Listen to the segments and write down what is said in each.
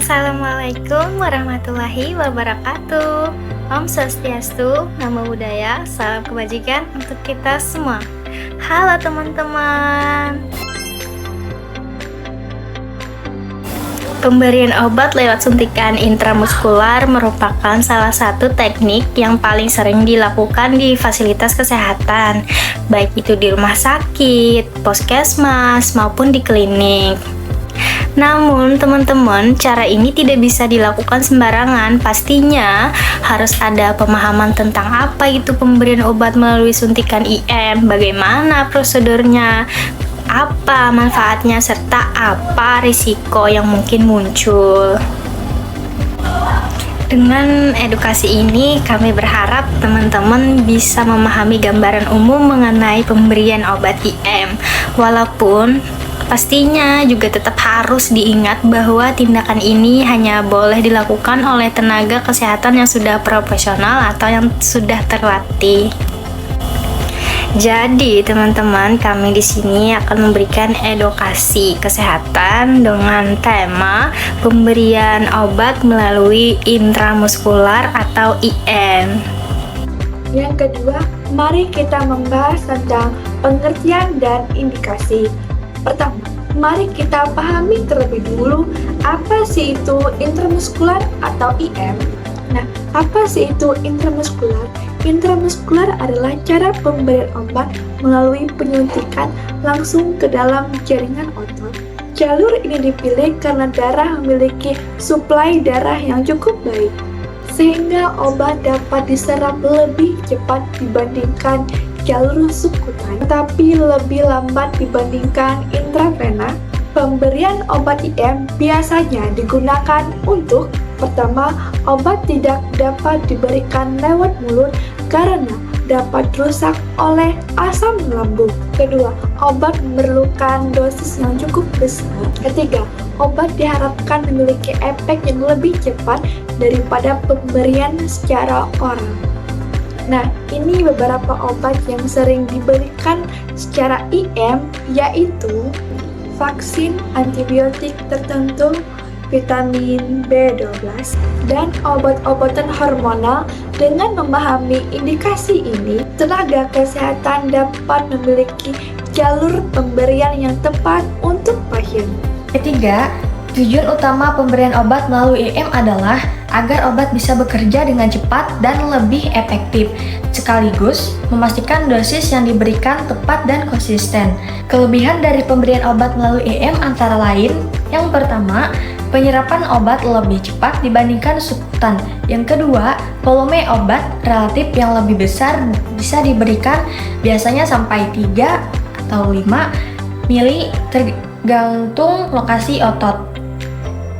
Assalamualaikum warahmatullahi wabarakatuh. Om Swastiastu, Namo Buddhaya, salam kebajikan untuk kita semua. Halo teman-teman. Pemberian obat lewat suntikan intramuskular merupakan salah satu teknik yang paling sering dilakukan di fasilitas kesehatan, baik itu di rumah sakit, puskesmas, maupun di klinik. Namun teman-teman, cara ini tidak bisa dilakukan sembarangan. Pastinya harus ada pemahaman tentang apa itu pemberian obat melalui suntikan IM, bagaimana prosedurnya, apa manfaatnya, serta apa risiko yang mungkin muncul. Dengan edukasi ini, kami berharap teman-teman bisa memahami gambaran umum mengenai pemberian obat IM. Walaupun pastinya juga tetap harus diingat bahwa tindakan ini hanya boleh dilakukan oleh tenaga kesehatan yang sudah profesional atau yang sudah terlatih. Jadi, teman-teman, kami di sini akan memberikan edukasi kesehatan dengan tema pemberian obat melalui intramuskular atau IM. Yang kedua, mari kita membahas tentang pengertian dan indikasi. Pertama, mari kita pahami terlebih dulu apa sih itu intramuskular atau IM. Nah, apa sih itu intramuskular? Intramuskular adalah cara pemberian obat melalui penyuntikan langsung ke dalam jaringan otot. Jalur ini dipilih karena darah memiliki suplai darah yang cukup baik, sehingga obat dapat diserap lebih cepat dibandingkan jalur subkutan, tetapi lebih lambat dibandingkan intravena. Pemberian obat IM biasanya digunakan untuk: pertama, obat tidak dapat diberikan lewat mulut karena dapat rusak oleh asam lambung. Kedua, obat memerlukan dosis yang cukup besar. Ketiga, obat diharapkan memiliki efek yang lebih cepat daripada pemberian secara oral. Nah, ini beberapa obat yang sering diberikan secara IM, yaitu vaksin antibiotik tertentu, vitamin B12, dan obat-obatan hormonal. Dengan memahami indikasi ini, tenaga kesehatan dapat memiliki jalur pemberian yang tepat untuk pasien. Ketiga, tujuan utama pemberian obat melalui IM adalah agar obat bisa bekerja dengan cepat dan lebih efektif, sekaligus memastikan dosis yang diberikan tepat dan konsisten. Kelebihan dari pemberian obat melalui IM antara lain: yang pertama, penyerapan obat lebih cepat dibandingkan subkutan. Yang kedua, volume obat relatif yang lebih besar bisa diberikan, biasanya sampai 3 atau 5 mili tergantung lokasi otot.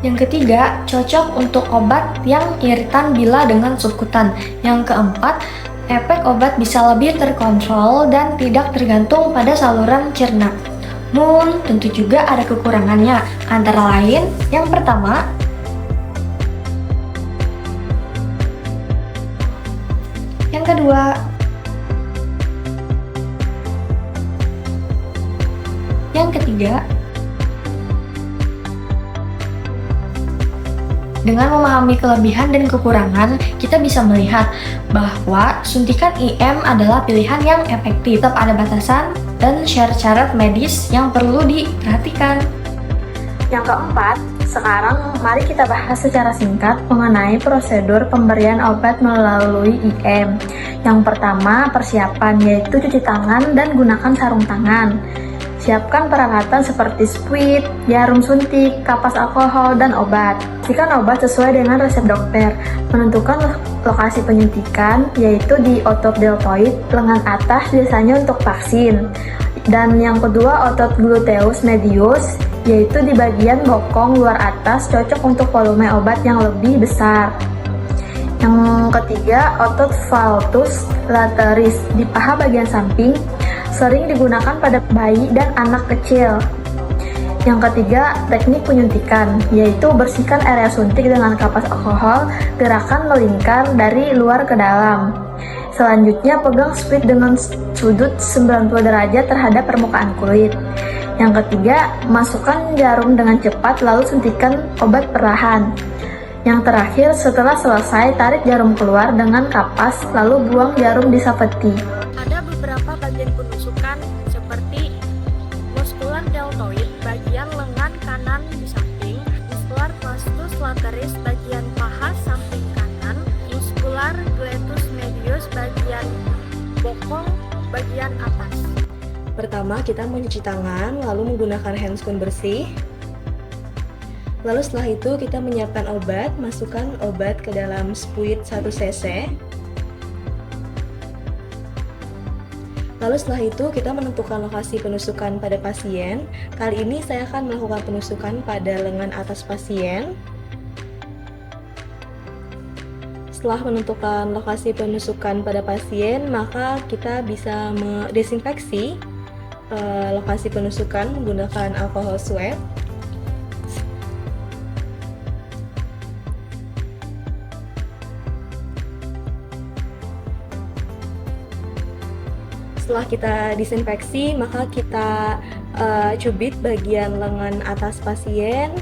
Yang ketiga, cocok untuk obat yang iritan bila dengan subkutan. Yang keempat, efek obat bisa lebih terkontrol dan tidak tergantung pada saluran cerna. Namun, tentu juga ada kekurangannya, antara lain: yang pertama, yang kedua, yang ketiga. Dengan memahami kelebihan dan kekurangan, kita bisa melihat bahwa suntikan IM adalah pilihan yang efektif. Tetap ada batasan dan syarat-syarat medis yang perlu diperhatikan. Yang keempat, sekarang mari kita bahas secara singkat mengenai prosedur pemberian obat melalui IM. Yang pertama, persiapan, yaitu cuci tangan dan gunakan sarung tangan. Siapkan peralatan seperti spuit, jarum suntik, kapas alkohol, dan obat. Pastikan obat sesuai dengan resep dokter. Menentukan lokasi penyuntikan, yaitu di otot deltoid, lengan atas biasanya untuk vaksin. Dan yang kedua, otot gluteus medius, yaitu di bagian bokong luar atas, cocok untuk volume obat yang lebih besar. Yang ketiga, otot valgus lateris di paha bagian samping, sering digunakan pada bayi dan anak kecil. Yang ketiga, teknik penyuntikan, yaitu bersihkan area suntik dengan kapas alkohol, gerakan melingkar dari luar ke dalam. Selanjutnya, pegang spuit dengan sudut 90 derajat terhadap permukaan kulit. Yang ketiga, masukkan jarum dengan cepat lalu suntikan obat perlahan. Yang terakhir, setelah selesai, tarik jarum keluar dengan kapas lalu buang jarum di sapeti. Ada beberapa bagian penusukan seperti muskular deltoid bagian lengan kanan di samping, muskular vastus lateris bagian paha samping kanan, muskular gluteus medius bagian bokong bagian atas. Pertama, kita mencuci tangan, lalu menggunakan handscoon bersih. Lalu setelah itu kita menyiapkan obat, masukkan obat ke dalam spuit 1 cc. Lalu setelah itu kita menentukan lokasi penusukan pada pasien. Kali ini saya akan melakukan penusukan pada lengan atas pasien. Setelah menentukan lokasi penusukan pada pasien, maka kita bisa mendesinfeksi lokasi penusukan menggunakan alkohol swab. Setelah kita disinfeksi, maka kita cubit bagian lengan atas pasien,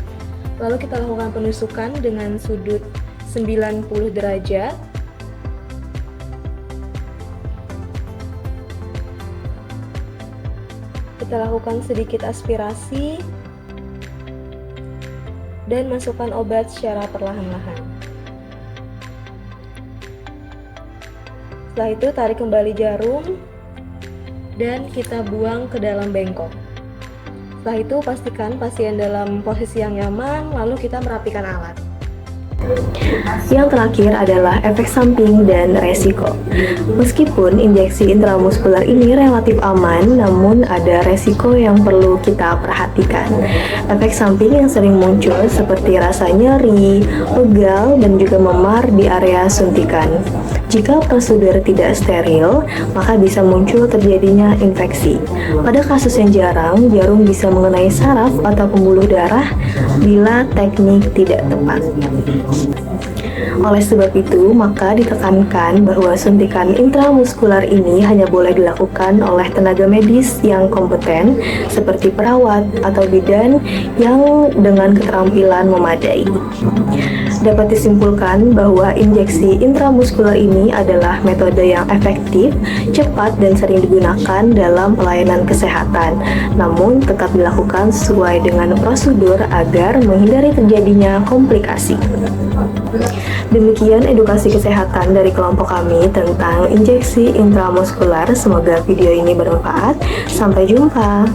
lalu kita lakukan penusukan dengan sudut 90 derajat. Kita lakukan sedikit aspirasi dan masukkan obat secara perlahan-lahan. Setelah itu tarik kembali jarum dan kita buang ke dalam bengkok. Setelah itu pastikan pasien dalam posisi yang nyaman, lalu kita merapikan alat. Yang terakhir adalah efek samping dan resiko. Meskipun injeksi intramuskular ini relatif aman, namun ada resiko yang perlu kita perhatikan. Efek samping yang sering muncul seperti rasa nyeri, pegal, dan juga memar di area suntikan. Jika prosedur tidak steril, maka bisa muncul terjadinya infeksi. Pada kasus yang jarang, jarum bisa mengenai saraf atau pembuluh darah bila teknik tidak tepat. Oleh sebab itu, maka ditekankan bahwa suntikan intramuskular ini hanya boleh dilakukan oleh tenaga medis yang kompeten seperti perawat atau bidan yang dengan keterampilan memadai. Dapat disimpulkan bahwa injeksi intramuskular ini adalah metode yang efektif, cepat, dan sering digunakan dalam pelayanan kesehatan, namun tetap dilakukan sesuai dengan prosedur agar menghindari terjadinya komplikasi. Demikian edukasi kesehatan dari kelompok kami tentang injeksi intramuskular. Semoga video ini bermanfaat. Sampai jumpa.